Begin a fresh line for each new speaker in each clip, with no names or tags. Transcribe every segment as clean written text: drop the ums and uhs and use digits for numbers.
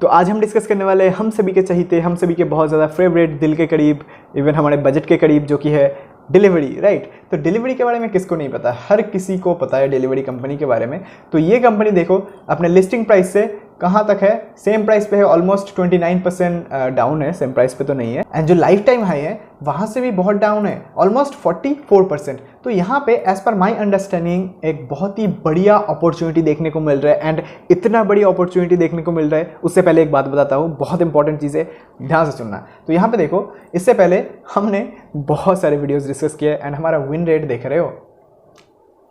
तो आज हम डिस्कस करने वाले हैं हम सभी के चहीते, हम सभी के बहुत ज़्यादा फेवरेट, दिल के करीब, इवन हमारे बजट के करीब, जो कि है डिलीवरी, राइट। तो डिलीवरी के बारे में किसको नहीं पता, हर किसी को पता है डिलीवरी कंपनी के बारे में। तो ये कंपनी देखो अपने लिस्टिंग प्राइस से कहाँ तक है, सेम प्राइस पे है, ऑलमोस्ट 29% डाउन है, सेम प्राइस पे तो नहीं है। एंड जो लाइफ टाइम हाई है वहाँ से भी बहुत डाउन है, ऑलमोस्ट 44%। तो यहाँ पे एज पर माई अंडरस्टैंडिंग एक बहुत ही बढ़िया अपॉर्चुनिटी देखने को मिल रहा है। एंड इतना बड़ी अपॉर्चुनिटी देखने को मिल रहा है, उससे पहले एक बात बताता हूँ, बहुत इंपॉर्टेंट चीज़ है, ध्यान से सुनना। तो यहाँ पे देखो, इससे पहले हमने बहुत सारे वीडियोज़ डिस्कस किए एंड हमारा विन रेट देख रहे हो,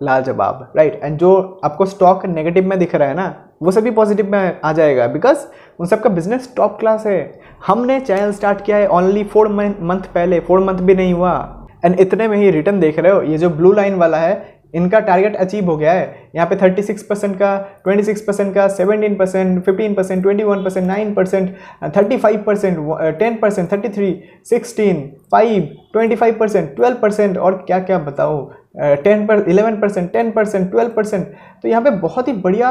लाजवाब, राइट। एंड जो आपको स्टॉक नेगेटिव में दिख रहा है ना, वो सभी पॉजिटिव में आ जाएगा, बिकॉज उन सबका बिजनेस टॉप क्लास है। हमने चैनल स्टार्ट किया है ओनली 4 मंथ पहले, 4 मंथ भी नहीं हुआ, एंड इतने में ही रिटर्न देख रहे हो। ये जो ब्लू लाइन वाला है, इनका टारगेट अचीव हो गया है। यहाँ पे 36% का, 26% का, 17%, 15%, 21%, 9%, 35%, 10%, 33, 16, 5, 25%, 12% और क्या क्या बताओ, 11%, 10%, 12%। तो यहाँ पे बहुत ही बढ़िया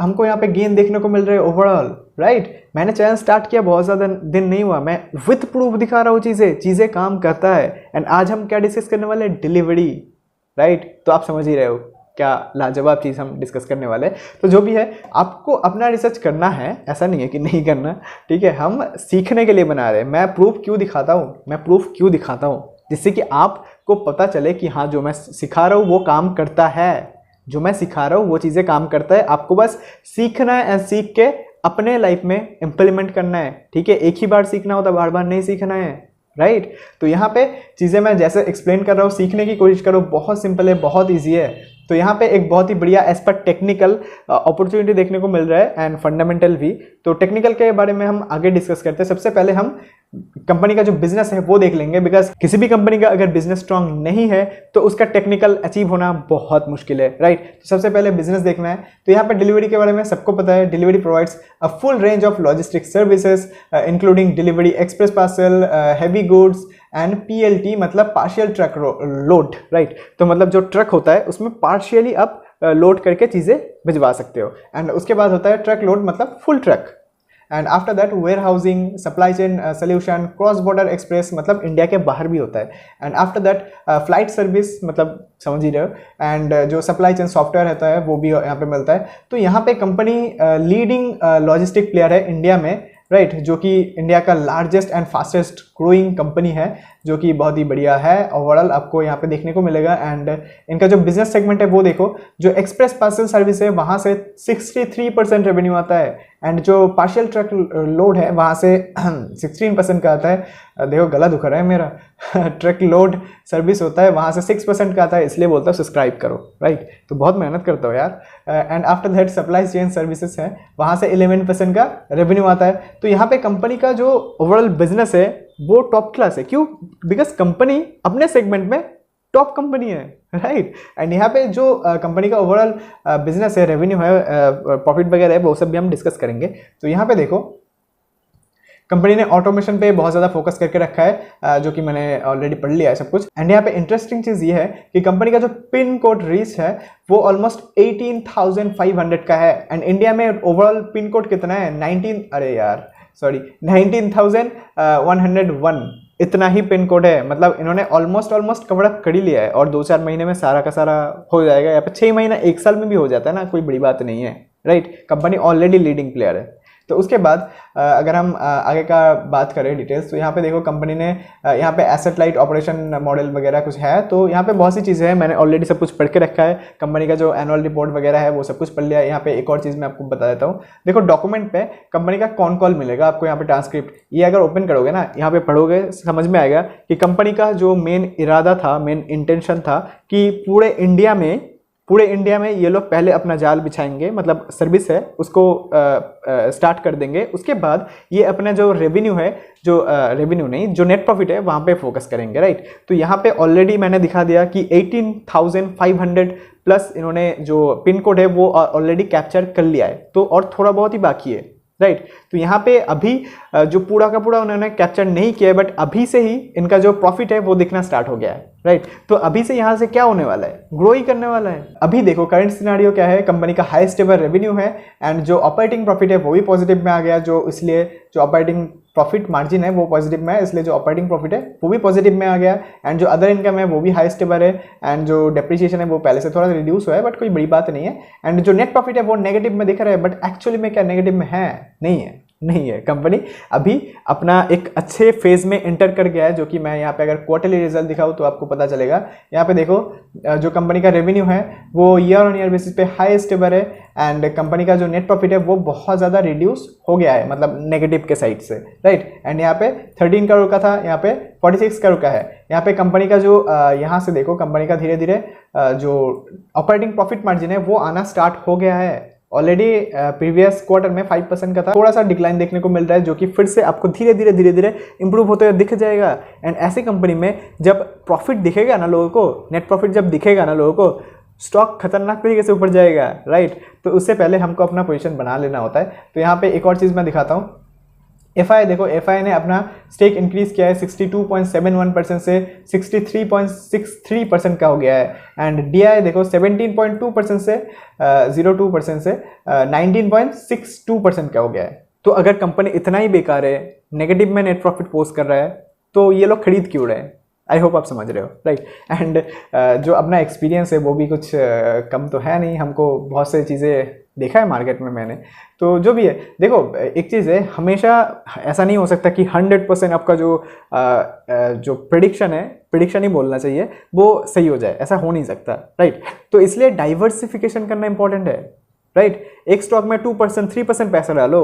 हमको यहाँ पे गेन देखने को मिल रहे हैं ओवरऑल, राइट। मैंने चैनल स्टार्ट किया बहुत ज़्यादा दिन नहीं हुआ, मैं विथ प्रूफ दिखा रहा हूँ, चीज़ें काम करता है। एंड आज हम क्या डिस्कस करने वाले हैं, डिलीवरी, राइट। तो आप समझ ही रहे हो क्या लाजवाब चीज़ हम डिस्कस करने वाले हैं। तो जो भी है, आपको अपना रिसर्च करना है, ऐसा नहीं है कि नहीं करना, ठीक है। हम सीखने के लिए बना रहे हैं। मैं प्रूफ क्यों दिखाता हूँ, जिससे कि आपको पता चले कि हाँ, जो मैं सिखा रहा हूँ वो काम करता है, जो मैं सिखा रहा हूँ वो चीज़ें काम करता है। आपको बस सीखना है एंड सीख के अपने लाइफ में इम्प्लीमेंट करना है, ठीक है। एक ही बार सीखना होता, बार बार नहीं सीखना है, राइट। तो यहाँ पे चीज़ें मैं जैसे एक्सप्लेन कर रहा हूँ, सीखने की कोशिश करो, बहुत सिंपल है, बहुत इजी है। तो यहाँ पे एक बहुत ही बढ़िया एज पर टेक्निकल अपॉर्चुनिटी देखने को मिल रहा है एंड फंडामेंटल भी। तो टेक्निकल के बारे में हम आगे डिस्कस करते हैं। सबसे पहले हम कंपनी का जो बिजनेस है वो देख लेंगे, बिकॉज किसी भी कंपनी का अगर बिजनेस स्ट्रांग नहीं है तो उसका टेक्निकल अचीव होना बहुत मुश्किल है, राइट। तो सबसे पहले बिजनेस देखना है। तो यहाँ पे डिलीवरी के बारे में सबको पता है, delivery provides a full range of logistic services including delivery, express parcel, heavy goods and PLT मतलब पार्शियल ट्रक लोड, राइट। तो मतलब जो ट्रक होता है उसमें पार्शियली आप लोड करके चीज़ें भिजवा सकते हो। एंड उसके बाद होता है ट्रक लोड मतलब full truck. And after that warehousing, supply chain solution, cross border express मतलब इंडिया के बाहर भी होता है। And after that flight service मतलब समझ ही रहे हो। एंड जो सप्लाई चेन सॉफ्टवेयर रहता है वो भी यहाँ पे मिलता है। तो यहाँ पे कंपनी लीडिंग लॉजिस्टिक प्लेयर है इंडिया में, राइट, जो कि इंडिया का largest and fastest growing company है, जो कि बहुत ही बढ़िया है ओवरऑल, आपको यहाँ पे देखने को मिलेगा। एंड इनका जो बिजनेस सेगमेंट है वो देखो, जो एक्सप्रेस पार्सल सर्विस है वहाँ से 63% रेवेन्यू आता है। एंड जो पार्शियल ट्रक लोड है वहाँ से 16% का आता है। देखो गला दुख रहा है मेरा ट्रक लोड सर्विस होता है वहाँ से 6% का आता है, इसलिए बोलता हूँ सब्सक्राइब करो, राइट। तो बहुत मेहनत करता हो यार। And after that supply chain services है, वहाँ से 11% का रेवेन्यू आता है। तो यहाँ पे कंपनी का जो ओवरऑल बिजनेस है वो टॉप क्लास है। क्यों? बिकॉज कंपनी अपने सेगमेंट में टॉप कंपनी है, राइट। एंड यहाँ पे जो कंपनी का ओवरऑल बिजनेस है, रेवेन्यू है, प्रॉफिट वगैरह है, वो सब भी हम डिस्कस करेंगे। तो यहाँ पे देखो, कंपनी ने ऑटोमेशन पे बहुत ज़्यादा फोकस करके रखा है, जो कि मैंने ऑलरेडी पढ़ लिया है सब कुछ। एंड यहाँ पे इंटरेस्टिंग चीज़ ये है कि कंपनी का जो पिन कोड रीच है वो ऑलमोस्ट 18,500 का है। एंड इंडिया में ओवरऑल पिन कोड कितना है, 19,101 इतना ही पिन कोड है। मतलब इन्होंने ऑलमोस्ट कवर कर ही लिया है, और 2-4 महीने में सारा का सारा हो जाएगा, या फिर 6 महीना 1 साल में भी हो जाता है ना, कोई बड़ी बात नहीं है, right. Company already leading player है। तो उसके बाद अगर हम आगे का बात करें डिटेल्स, तो यहाँ पे देखो कंपनी ने यहाँ पे एसेट लाइट ऑपरेशन मॉडल वगैरह कुछ है। तो यहाँ पे बहुत सी चीज़ें हैं, मैंने ऑलरेडी सब कुछ पढ़ के रखा है। कंपनी का जो एनुअल रिपोर्ट वगैरह है वो सब कुछ पढ़ लिया है। यहाँ पे एक और चीज़ मैं आपको बता देता हूँ। देखो डॉक्यूमेंट पे कंपनी का कॉल मिलेगा आपको, यहाँ पे ट्रांसक्रिप्ट, ये अगर ओपन करोगे ना, यहाँ पे पढ़ोगे, समझ में आएगा कि कंपनी का जो मेन इरादा था, मेन इंटेंशन था कि पूरे इंडिया में ये लोग पहले अपना जाल बिछाएंगे, मतलब सर्विस है उसको स्टार्ट कर देंगे। उसके बाद ये अपना जो रेवेन्यू है, जो नेट प्रॉफिट है वहाँ पे फोकस करेंगे, राइट। तो यहाँ पे ऑलरेडी मैंने दिखा दिया कि 18,500 प्लस इन्होंने जो पिन कोड है वो ऑलरेडी कैप्चर कर लिया है, तो और थोड़ा बहुत ही बाकी है, राइट। तो यहाँ पे अभी जो पूरा का पूरा उन्होंने कैप्चर नहीं किया है, बट अभी से ही इनका जो प्रॉफिट है वो दिखना स्टार्ट हो गया है, राइट। तो अभी से यहाँ से क्या होने वाला है, ग्रो ही करने वाला है। अभी देखो करंट सिनेरियो क्या है, कंपनी का हाईएस्ट एवर रेवेन्यू है एंड जो ऑपरेटिंग प्रॉफिट है वो भी पॉजिटिव में आ गया, जो इसलिए जो ऑपरेटिंग प्रॉफिट मार्जिन है वो पॉजिटिव में है, इसलिए जो ऑपरेटिंग प्रॉफिट है वो भी पॉजिटिव में आ गया एंड जो अदर इनकम है वो भी हाईएस्ट एवर है एंड जो डेप्रिसिएशन है वो पहले से थोड़ा रिड्यूस हुआ है, बट कोई बड़ी बात नहीं है एंड जो नेट प्रॉफिट है वो नेगेटिव में दिख रहा है, बट एक्चुअली में क्या नेगेटिव में है, नहीं है। कंपनी अभी अपना एक अच्छे फेज में एंटर कर गया है, जो कि मैं यहाँ पे अगर क्वार्टरली रिजल्ट दिखाऊँ तो आपको पता चलेगा। यहाँ पे देखो जो कंपनी का रेवेन्यू है वो ईयर ऑन ईयर बेसिस पे हाईएस्ट एवर है एंड कंपनी का जो नेट प्रॉफिट है वो बहुत ज़्यादा रिड्यूस हो गया है, मतलब नेगेटिव के साइड से, राइट। एंड यहाँ पे 13 करोड़ का था, यहाँ पे 46 करोड़ का है। यहाँ पे कंपनी का जो यहाँ से देखो कंपनी का धीरे धीरे जो ऑपरेटिंग प्रॉफिट मार्जिन है वो आना स्टार्ट हो गया है। ऑलरेडी प्रीवियस क्वार्टर में 5% का था, थोड़ा सा डिक्लाइन देखने को मिल रहा है, जो कि फिर से आपको धीरे धीरे इंप्रूव होते हुए दिख जाएगा। एंड ऐसी कंपनी में जब प्रॉफिट दिखेगा ना लोगों को, नेट प्रॉफिट जब दिखेगा ना लोगों को, स्टॉक खतरनाक तरीके से ऊपर जाएगा, राइट। तो उससे पहले हमको अपना पोजीशन बना लेना होता है। तो यहाँ पे एक और चीज़ मैं दिखाता हूँ, FI देखो, FI ने अपना स्टेक इंक्रीज किया है 62.71% से 63.63% का हो गया है एंड DI देखो 17.2% से 0.2% से 19.62% का हो गया है। तो अगर कंपनी इतना ही बेकार है, नेगेटिव में नेट प्रॉफिट पोस्ट कर रहा है, तो ये लोग खरीद क्यों रहे हैं? आई होप आप समझ रहे हो, राइट। एंड जो अपना एक्सपीरियंस है वो भी कुछ कम तो है नहीं, हमको बहुत सारी चीज़ें देखा है मार्केट में मैंने। तो जो भी है देखो, एक चीज़ है, हमेशा ऐसा नहीं हो सकता कि 100% आपका जो प्रिडिक्शन ही बोलना चाहिए, वो सही हो जाए, ऐसा हो नहीं सकता, राइट। तो इसलिए डाइवर्सिफिकेशन करना इंपॉर्टेंट है, राइट। एक स्टॉक में 2% 3% पैसा डालो,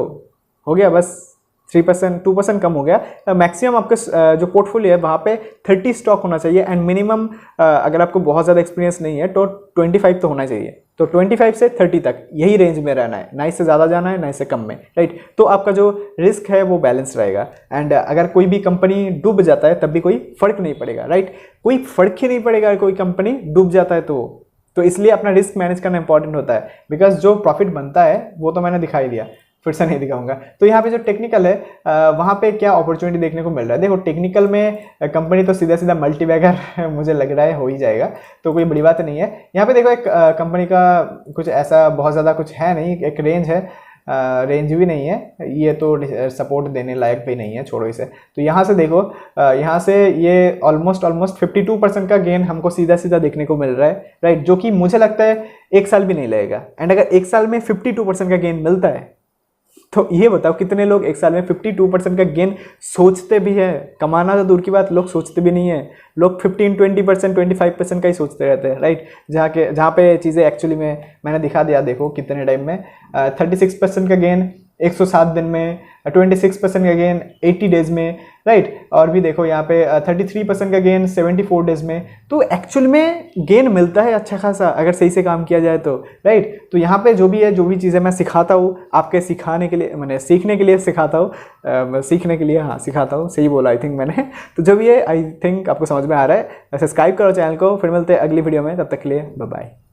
हो गया बस। 3% 2% कम हो गया। मैक्सिमम आपका जो पोर्टफोलियो है वहाँ पे 30 स्टॉक होना चाहिए एंड मिनिमम अगर आपको बहुत ज़्यादा एक्सपीरियंस नहीं है तो 25 तो होना चाहिए। तो 25 से 30 तक यही रेंज में रहना है, ना इससे ज़्यादा जाना है ना इससे कम में, राइट। तो आपका जो रिस्क है वो बैलेंस रहेगा एंड अगर कोई भी कंपनी डूब जाता है तब भी कोई फर्क नहीं पड़ेगा, राइट। कोई फर्क ही नहीं पड़ेगा कोई कंपनी डूब जाता है तो इसलिए अपना रिस्क मैनेज करना इंपॉर्टेंट होता है, बिकॉज जो प्रॉफिट बनता है वो तो मैंने दिखाई दिया, फिर से नहीं दिखाऊंगा। तो यहाँ पे जो टेक्निकल है वहाँ पे क्या अपॉर्चुनिटी देखने को मिल रहा है, देखो टेक्निकल में कंपनी तो सीधा मल्टीबैगर मुझे लग रहा है हो ही जाएगा, तो कोई बड़ी बात नहीं है। यहाँ पे देखो एक कंपनी का कुछ ऐसा बहुत ज़्यादा कुछ है नहीं, एक रेंज है, रेंज भी नहीं है, ये तो सपोर्ट देने लायक भी नहीं है, छोड़ो इसे। तो यहाँ से देखो, यहाँ से ये ऑलमोस्ट 52% का गेन हमको सीधा देखने को मिल रहा है, राइट, जो कि मुझे लगता है 1 साल भी नहीं लगेगा। एंड अगर 1 साल में 52% का गेन मिलता है तो ये बताओ कितने लोग 1 साल में 52% का गेन सोचते भी है। कमाना तो दूर की बात, लोग सोचते भी नहीं है, लोग 15-20% 25% का ही सोचते रहते हैं, राइट। जहाँ पे चीज़ें एक्चुअली में मैंने दिखा दिया, देखो कितने टाइम में 36% का गेन 107 दिन में, 26% का गेन 80 डेज में, राइट। और भी देखो यहाँ पे 33% का गेन 74 डेज में। तो एक्चुअल में गेन मिलता है अच्छा खासा अगर सही से काम किया जाए तो, राइट। तो यहाँ पे जो भी चीज़ें मैं सिखाता हूँ आपके सिखाने के लिए, मैंने सीखने के लिए सिखाता हूँ, सीखने के लिए, हाँ सिखाता हूँ, सही बोला आई थिंक मैंने। तो जो भी है आई थिंक आपको समझ में आ रहा है। सब्सक्राइब करो चैनल को, फिर मिलते हैं अगली वीडियो में, तब तक के लिए बाय बाय।